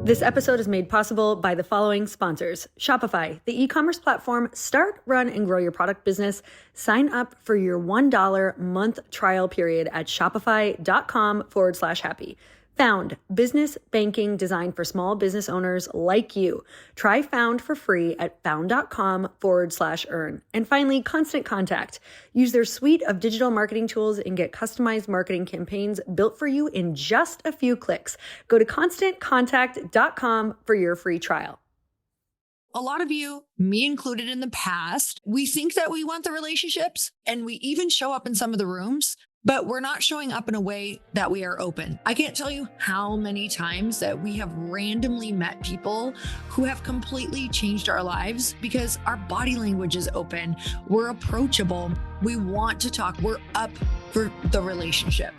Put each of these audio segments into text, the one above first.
This episode is made possible by the following sponsors. Shopify, the e-commerce platform. Start, run, and grow your product business. Sign up for your $1 month trial period at shopify.com/happy. Found, business banking designed for small business owners like you. Try Found for free at found.com/earn. And finally, Constant Contact. Use their suite of digital marketing tools and get customized marketing campaigns built for you in just a few clicks. Go to constantcontact.com for your free trial. A lot of you, me included in the past, we think that we want the relationships and we even show up in some of the rooms, but we're not showing up in a way that we are open. I can't tell you how many times that we have randomly met people who have completely changed our lives because our body language is open. We're approachable. We want to talk. We're up for the relationship.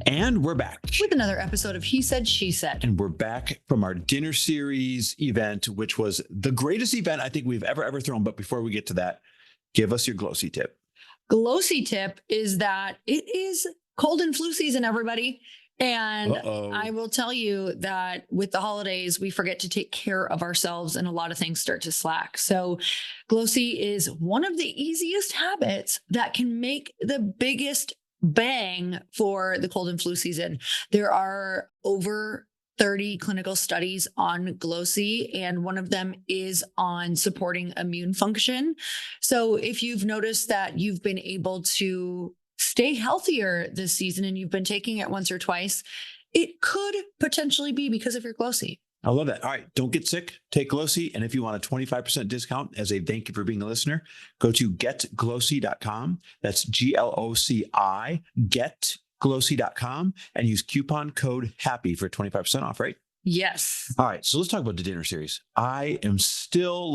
And we're back with another episode of He Said, She Said. And we're back from our dinner series event, which was the greatest event I think we've ever thrown. But before we get to that, give us your glossy tip. Glossy tip is that it is cold and flu season, everybody. And I will tell you that with the holidays, we forget to take care of ourselves and a lot of things start to slack. So glossy is one of the easiest habits that can make the biggest bang for the cold and flu season. There are over 30 clinical studies on glossy, and one of them is on supporting immune function. So if you've noticed that you've been able to stay healthier this season and you've been taking it once or twice, it could potentially be because of your glossy. I love that. All right. Don't get sick. Take Glossy. And if you want a 25% discount as a thank you for being a listener, go to getglossy.com. That's GLOCI, getglossy.com, and use coupon code HAPPY for 25% off, right? Yes. All right. So let's talk about the dinner series. I am still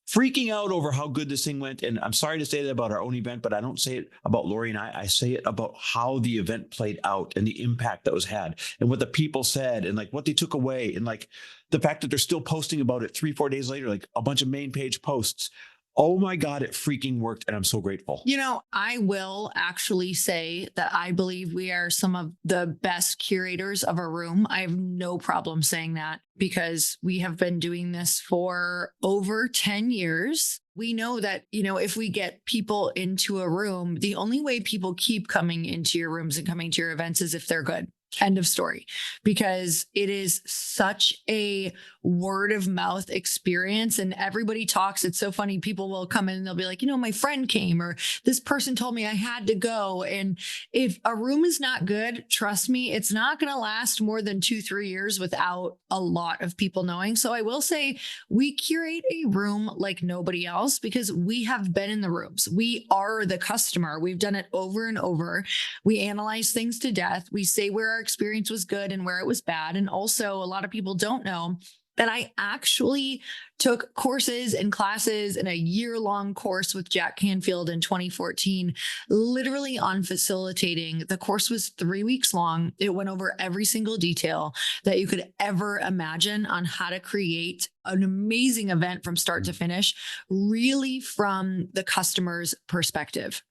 freaking out over how good this thing went. And I'm sorry to say that about our own event, but I don't say it about Lori and I say it about how the event played out and the impact that was had and what the people said and what they took away. And the fact that they're still posting about it 3-4 days later, a bunch of main page posts. Oh my God, it freaking worked. And I'm so grateful. You know, I will actually say that I believe we are some of the best curators of a room. I have no problem saying that because we have been doing this for over 10 years. We know that, if we get people into a room, the only way people keep coming into your rooms and coming to your events is if they're good. End of story. Because it is such a word of mouth experience and everybody talks. It's so funny. People will come in and they'll be like, my friend came or this person told me I had to go. And if a room is not good, trust me, it's not going to last more than 2-3 years without a lot of people knowing. So I will say we curate a room like nobody else because we have been in the rooms. We are the customer. We've done it over and over. We analyze things to death. We say where our experience was good and where it was bad. And also a lot of people don't know that I actually took courses and classes in a year-long course with Jack Canfield in 2014, literally on facilitating. The course was 3 weeks long. It went over every single detail that you could ever imagine on how to create an amazing event from start to finish, really from the customer's perspective.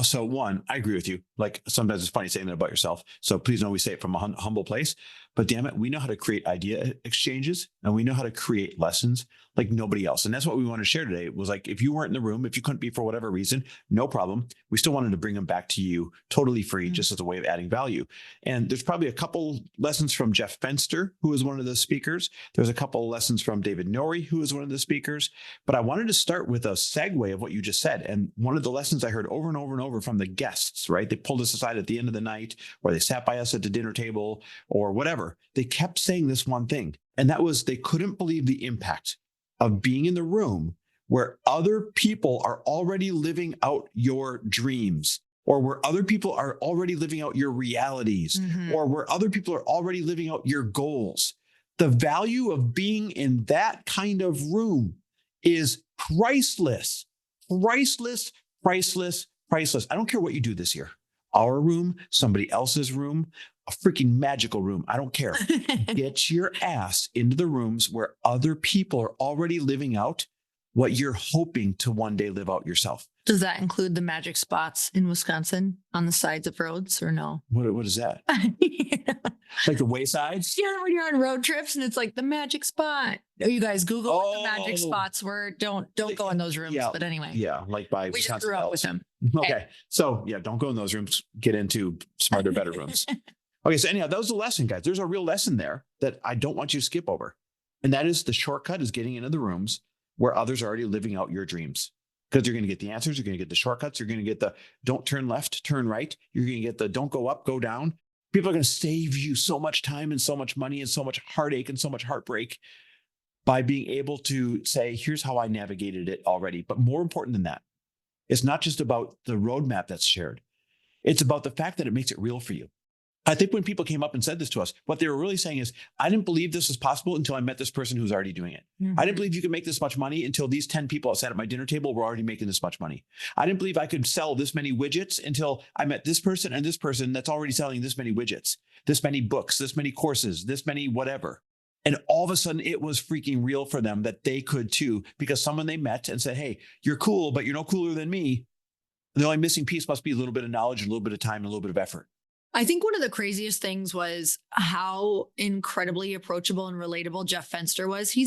So one, I agree with you. Sometimes it's funny saying that about yourself. So please know we say it from a humble place. But damn it, we know how to create idea exchanges and we know how to create lessons like nobody else. And that's what we want to share today. It was if you weren't in the room, if you couldn't be for whatever reason, no problem. We still wanted to bring them back to you totally free, just as a way of adding value. And there's probably a couple lessons from Jeff Fenster, who was one of the speakers. There's a couple of lessons from David Norrie, who was one of the speakers. But I wanted to start with a segue of what you just said. And one of the lessons I heard over and over and over from the guests, right? They pulled us aside at the end of the night, or they sat by us at the dinner table or whatever. They kept saying this one thing, and that was they couldn't believe the impact of being in the room where other people are already living out your dreams, or where other people are already living out your realities, or where other people are already living out your goals. The value of being in that kind of room is priceless, priceless, priceless, priceless. I don't care what you do this year. Our room, somebody else's room, a freaking magical room. I don't care. Get your ass into the rooms where other people are already living out what you're hoping to one day live out yourself. Does that include the magic spots in Wisconsin on the sides of roads or no? What is that? Yeah. Like the waysides? Yeah, when you're on road trips and it's like the magic spot. Oh, you guys Google what the magic Oh. spots were. Don't go in those rooms. Yeah. But anyway, Yeah, like by we just Wisconsin grew up Dells. with them. Okay. So yeah, don't go in those rooms. Get into smarter, better rooms. Okay. So anyhow, that was the lesson, guys. There's a real lesson there that I don't want you to skip over. And that is the shortcut is getting into the rooms where others are already living out your dreams. Because you're going to get the answers. You're going to get the shortcuts. You're going to get the don't turn left, turn right. You're going to get the don't go up, go down. People are going to save you so much time and so much money and so much heartache and so much heartbreak by being able to say, here's how I navigated it already. But more important than that, it's not just about the roadmap that's shared. It's about the fact that it makes it real for you. I think when people came up and said this to us, what they were really saying is, I didn't believe this was possible until I met this person who's already doing it. Mhm. I didn't believe you could make this much money until these 10 people that sat at my dinner table were already making this much money. I didn't believe I could sell this many widgets until I met this person and this person that's already selling this many widgets, this many books, this many courses, this many whatever. And all of a sudden it was freaking real for them that they could too, because someone they met and said, hey, you're cool, but you're no cooler than me. The only missing piece must be a little bit of knowledge, a little bit of time, and a little bit of effort. I think one of the craziest things was how incredibly approachable and relatable Jeff Fenster was. He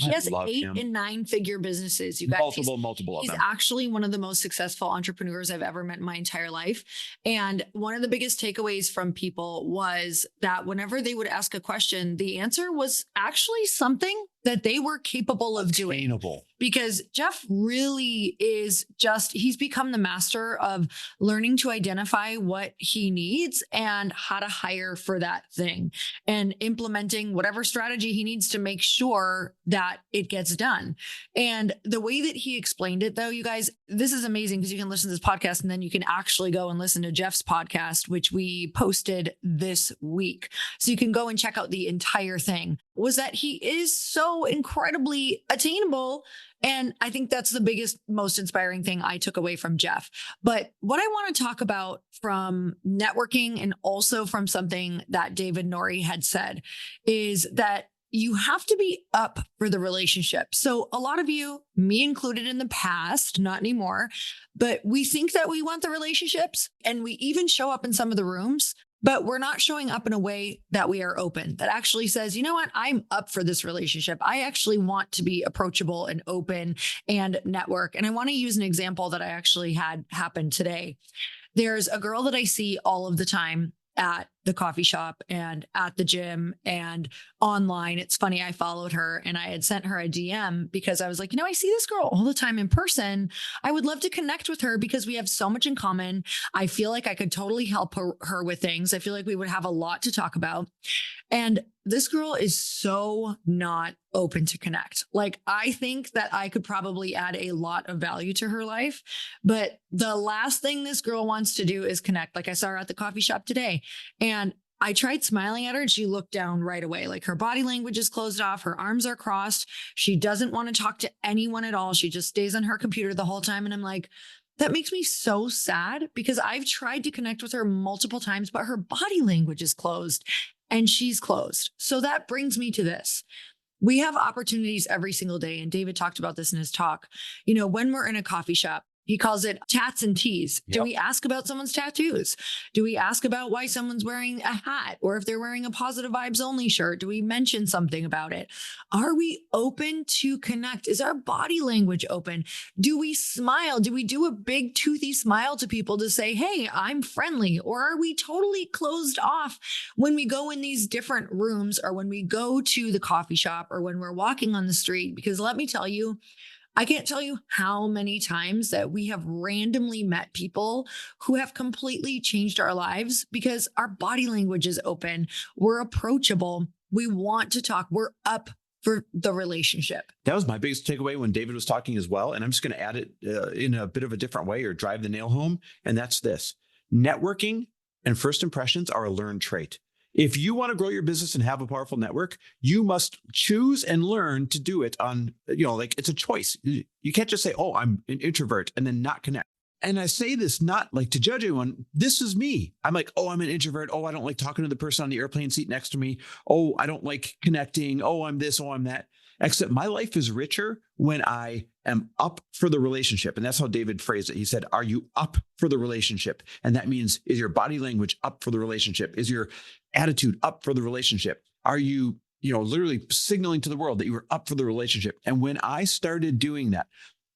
has love 8 him. and 9-figure businesses. You guys, Multiple of he's them. actually one of the most successful entrepreneurs I've ever met in my entire life. And one of the biggest takeaways from people was that whenever they would ask a question, the answer was actually something that they were capable of doing. Attainable. Because Jeff really is he's become the master of learning to identify what he needs and how to hire for that thing and implementing whatever strategy he needs to make sure that it gets done. And the way that he explained it, though, you guys, this is amazing because you can listen to this podcast and then you can actually go and listen to Jeff's podcast, which we posted this week. So you can go and check out the entire thing. Was that he is so incredibly attainable. And I think that's the biggest, most inspiring thing I took away from Jeff. But what I want to talk about from networking and also from something that David Norrie had said is that you have to be up for the relationship. So a lot of you, me included in the past, not anymore, but we think that we want the relationships and we even show up in some of the rooms, but we're not showing up in a way that we are open, that actually says, you know what, I'm up for this relationship. I actually want to be approachable and open and network. And I want to use an example that I actually had happen today. There's a girl that I see all of the time at the coffee shop and at the gym and online. It's funny, I followed her and I had sent her a DM because I was like, I see this girl all the time in person. I would love to connect with her because we have so much in common. I feel like I could totally help her with things. I feel like we would have a lot to talk about. And this girl is so not open to connect. Like, I think that I could probably add a lot of value to her life, but the last thing this girl wants to do is connect. Like, I saw her at the coffee shop today and I tried smiling at her and she looked down right away. Like, her body language is closed off. Her arms are crossed. She doesn't want to talk to anyone at all. She just stays on her computer the whole time. And I'm like, that makes me so sad because I've tried to connect with her multiple times, but her body language is closed and she's closed. So that brings me to this. We have opportunities every single day. And David talked about this in his talk. When we're in a coffee shop, he calls it tats and teas. Yep. Do we ask about someone's tattoos? Do we ask about why someone's wearing a hat or if they're wearing a positive vibes only shirt? Do we mention something about it? Are we open to connect? Is our body language open? Do we smile? Do we do a big toothy smile to people to say, hey, I'm friendly? Or are we totally closed off when we go in these different rooms or when we go to the coffee shop or when we're walking on the street? Because let me tell you, I can't tell you how many times that we have randomly met people who have completely changed our lives because our body language is open. We're approachable. We want to talk. We're up for the relationship. That was my biggest takeaway when David was talking as well. And I'm just going to add it in a bit of a different way or drive the nail home. And that's this: networking and first impressions are a learned trait. If you want to grow your business and have a powerful network, you must choose and learn to do it on, it's a choice. You can't just say, oh, I'm an introvert and then not connect. And I say this not like to judge anyone. This is me. I'm like, oh, I'm an introvert. Oh, I don't like talking to the person on the airplane seat next to me. Oh, I don't like connecting. Oh, I'm this. Oh, I'm that. Except my life is richer when I am up for the relationship. And that's how David phrased it. He said, are you up for the relationship? And that means, is your body language up for the relationship? Is your attitude up for the relationship? Are you, literally signaling to the world that you were up for the relationship? And when I started doing that,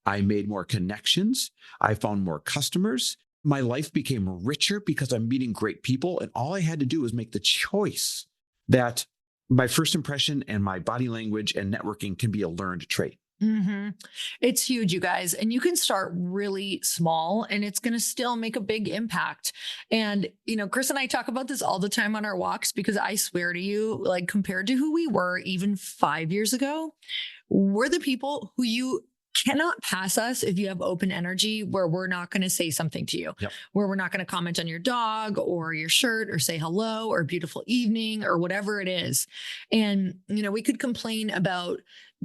I made more connections. I found more customers. My life became richer because I'm meeting great people. And all I had to do was make the choice that my first impression and my body language and networking can be a learned trait. Mm-hmm. It's huge, you guys. And you can start really small and it's going to still make a big impact. And, Chris and I talk about this all the time on our walks because I swear to you, like compared to who we were even 5 years ago, we're the people who you cannot pass us if you have open energy where we're not going to say something to you, where we're not going to comment on your dog or your shirt or say hello or beautiful evening or whatever it is. And, we could complain about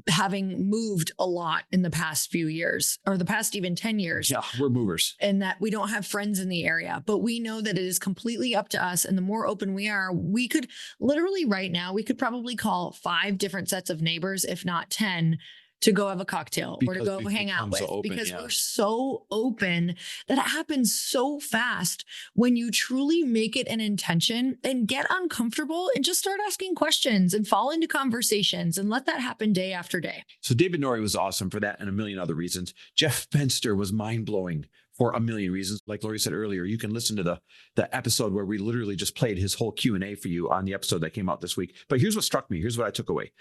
having moved a lot in the past few years or the past even 10 years. Yeah, we're movers. And that we don't have friends in the area, but we know that it is completely up to us. And the more open we are, we could literally right now, we could probably call 5 different sets of neighbors, if not 10, to go have a cocktail or to go hang out with because we're so open that it happens so fast when you truly make it an intention and get uncomfortable and just start asking questions and fall into conversations and let that happen day after day. So David Norrie was awesome for that and a million other reasons. Jeff Fenster was mind-blowing for a million reasons. Like Lori said earlier, you can listen to the episode where we literally just played his whole Q&A for you on the episode that came out this week. But here's what struck me. Here's what I took away.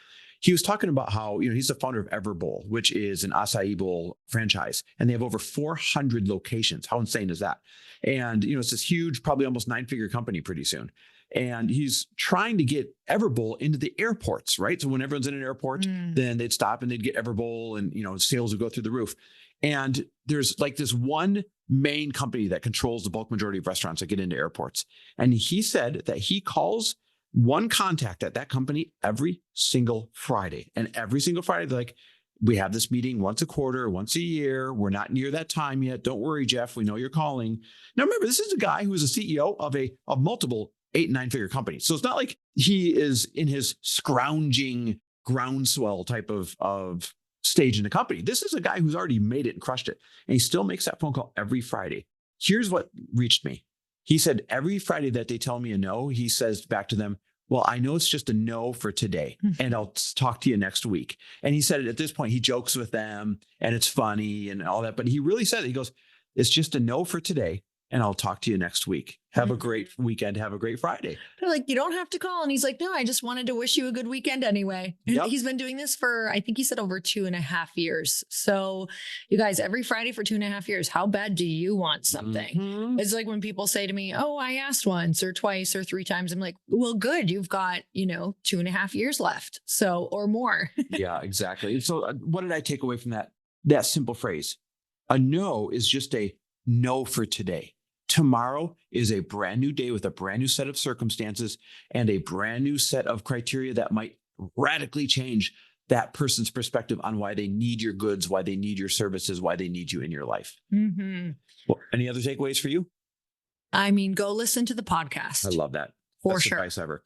He was talking about how, he's the founder of Everbowl, which is an acai bowl franchise, and they have over 400 locations. How insane is that? And, it's this huge, probably almost 9-figure company pretty soon. And he's trying to get Everbowl into the airports, right? So when everyone's in an airport, then they'd stop and they'd get Everbowl and, sales would go through the roof. And there's like this one main company that controls the bulk majority of restaurants that get into airports. And he said that he calls one contact at that company every single Friday. And every single Friday, they're like, we have this meeting once a quarter, once a year. We're not near that time yet. Don't worry, Jeff. We know you're calling. Now, remember, this is a guy who is a CEO of multiple 8 and 9-figure companies. So it's not like he is in his scrounging groundswell type of stage in the company. This is a guy who's already made it and crushed it. And he still makes that phone call every Friday. Here's what reached me. He said, every Friday that they tell me a no, he says back to them, well, I know it's just a no for today and I'll talk to you next week. And he said at this point, he jokes with them and it's funny and all that. But he really said it. He goes, it's just a no for today and I'll talk to you next week. Have a great weekend. Have a great Friday. They're like, you don't have to call. And he's like, no, I just wanted to wish you a good weekend anyway. Yep. He's been doing this for, I think he said over 2.5 years. So you guys, every Friday for 2.5 years, how bad do you want something? It's like when people say to me, oh, I asked once or twice or 3 times. I'm like, well, good. You've got, 2.5 years left. So, or more. Yeah, exactly. So what did I take away from that simple phrase? A no is just a no for today. Tomorrow is a brand new day with a brand new set of circumstances and a brand new set of criteria that might radically change that person's perspective on why they need your goods, why they need your services, why they need you in your life. Well, any other takeaways for you? I mean, go listen to the podcast. I love that. For Best sure. advice ever.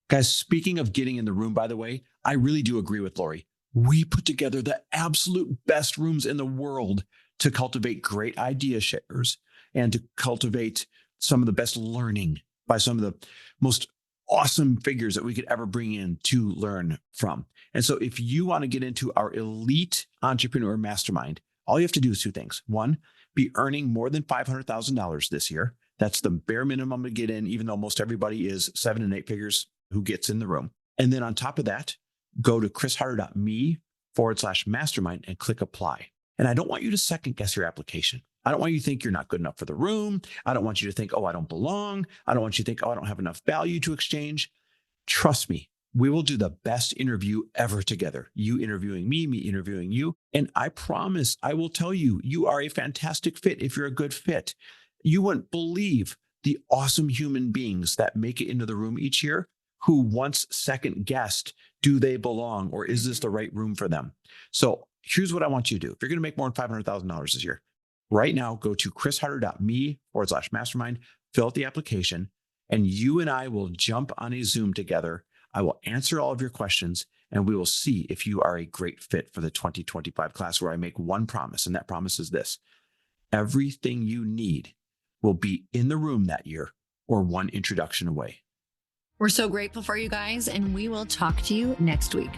Guys, speaking of getting in the room, by the way, I really do agree with Lori. We put together the absolute best rooms in the world to cultivate great idea shares and to cultivate some of the best learning by some of the most awesome figures that we could ever bring in to learn from. And so if you want to get into our elite entrepreneur mastermind, all you have to do is 2 things. 1, be earning more than $500,000 this year. That's the bare minimum to get in, even though most everybody is 7 and 8 figures who gets in the room. And then on top of that, go to chrisharder.me/mastermind and click apply. And I don't want you to second guess your application. I don't want you to think you're not good enough for the room. I don't want you to think, oh, I don't belong. I don't want you to think, oh, I don't have enough value to exchange. Trust me, we will do the best interview ever together. You interviewing me interviewing you. And I promise I will tell you, you are a fantastic fit if you're a good fit. You wouldn't believe the awesome human beings that make it into the room each year who once second guessed, do they belong or is this the right room for them? So here's what I want you to do. If you're going to make more than $500,000 this year, right now, go to chrisharder.me/mastermind, fill out the application, and you and I will jump on a Zoom together. I will answer all of your questions and we will see if you are a great fit for the 2025 class, where I make one promise, and that promise is this: everything you need will be in the room that year or one introduction away. We're so grateful for you guys, and we will talk to you next week.